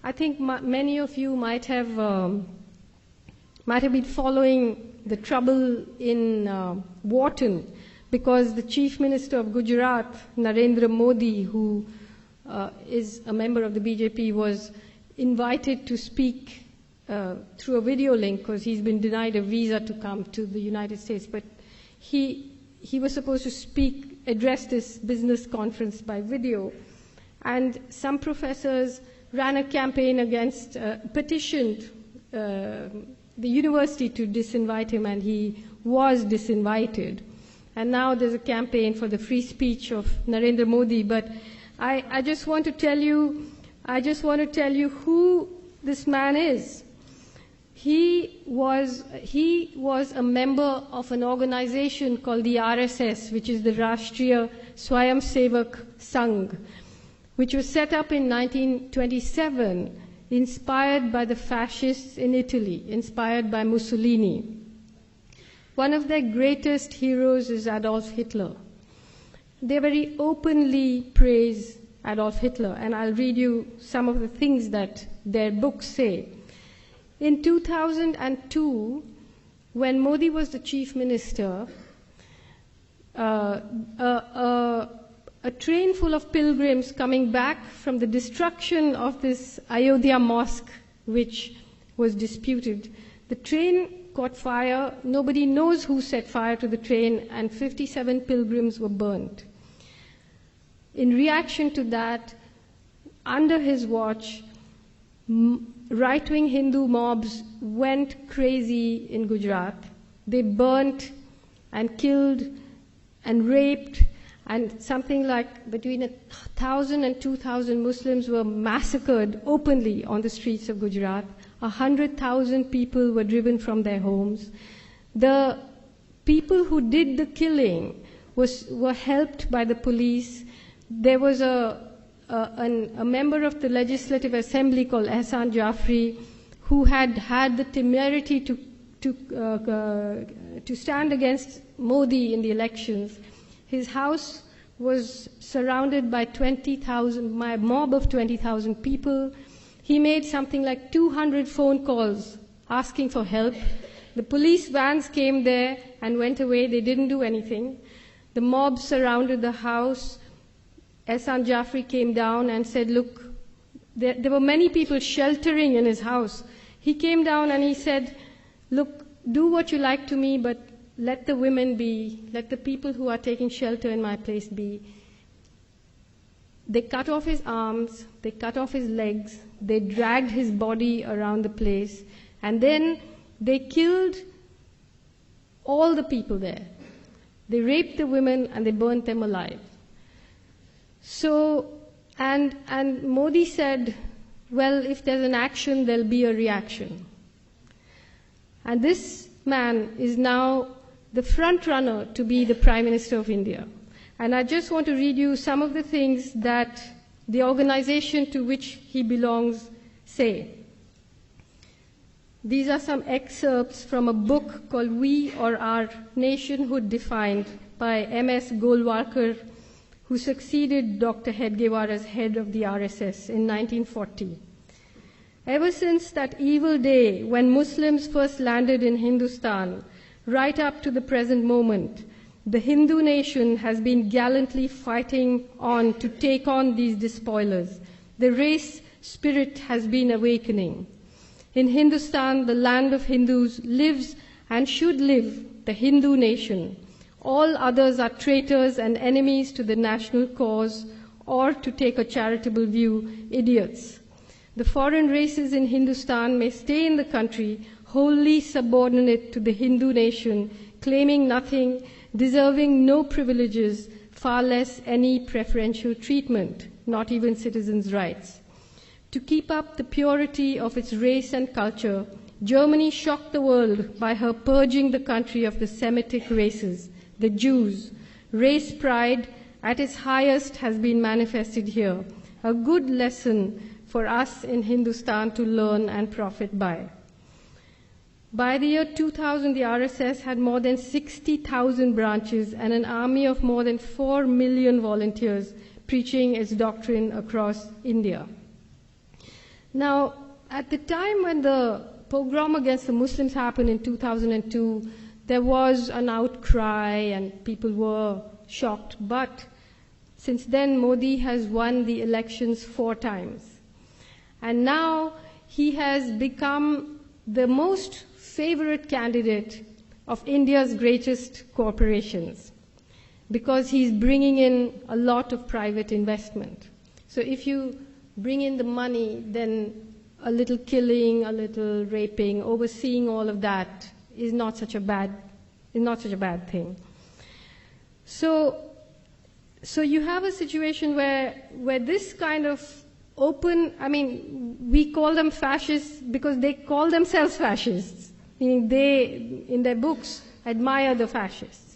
I think many of you might have been following the trouble in Wharton, because the Chief Minister of Gujarat, Narendra Modi, who is a member of the BJP, was invited to speak through a video link because he's been denied a visa to come to the United States. But he was supposed to address this business conference by video. And some professors ran a campaign against, petitioned the university to disinvite him, and he was disinvited. And now there's a campaign for the free speech of Narendra Modi. But I just want to tell you who this man is. He was a member of an organization called the RSS, which is the Rashtriya Swayamsevak Sangh, which was set up in 1927, inspired by the fascists in Italy, inspired by Mussolini. One of their greatest heroes is Adolf Hitler. They very openly praise Adolf Hitler, and I'll read you some of the things that their books say. In 2002, when Modi was the chief minister, a train full of pilgrims coming back from the destruction of this Ayodhya mosque, which was disputed, the train caught fire. Nobody knows who set fire to the train, and 57 pilgrims were burnt. In reaction to that, under his watch, right-wing Hindu mobs went crazy in Gujarat. They burnt and killed and raped, and something like between 1,000 and 2,000 Muslims were massacred openly on the streets of Gujarat. 100,000 people were driven from their homes. The people who did the killing were helped by the police. There was a member of the Legislative Assembly called Ehsan Jafri, who had the temerity to stand against Modi in the elections. His house was surrounded by a mob of 20,000 people. He made something like 200 phone calls asking for help. The police vans came there and went away. They didn't do anything. The mob surrounded the house. Ehsan Jafri came down and said, look, there were many people sheltering in his house. He came down and he said, look, do what you like to me, but let the women be, let the people who are taking shelter in my place be. They cut off his arms, they cut off his legs, they dragged his body around the place, and then they killed all the people there. They raped the women and they burnt them alive. So, and Modi said, well, if there's an action, there'll be a reaction. And this man is now the front runner to be the Prime Minister of India. And I just want to read you some of the things that the organization to which he belongs say. These are some excerpts from a book called We or Our Nationhood Defined by M.S. Golwalkar, who succeeded Dr. Hedgewar as head of the RSS in 1940. Ever since that evil day when Muslims first landed in Hindustan, right up to the present moment, the Hindu nation has been gallantly fighting on to take on these despoilers. The race spirit has been awakening. In Hindustan, the land of Hindus, lives and should live the Hindu nation. All others are traitors and enemies to the national cause, or, to take a charitable view, idiots. The foreign races in Hindustan may stay in the country, wholly subordinate to the Hindu nation, claiming nothing, deserving no privileges, far less any preferential treatment, not even citizens' rights. To keep up the purity of its race and culture, Germany shocked the world by her purging the country of the Semitic races, the Jews. Race pride at its highest has been manifested here, a good lesson for us in Hindustan to learn and profit by. By the year 2000, the RSS had more than 60,000 branches and an army of more than 4 million volunteers preaching its doctrine across India. Now, at the time when the pogrom against the Muslims happened in 2002, there was an outcry and people were shocked. But since then, Modi has won the elections 4 times. And now he has become the most favorite candidate of India's greatest corporations because he's bringing in a lot of private investment. So if you bring in the money, then a little killing, a little raping, overseeing all of that is not such a bad thing. So you have a situation where this kind of open, I mean, we call them fascists because they call themselves fascists, meaning they, in their books, admire the fascists.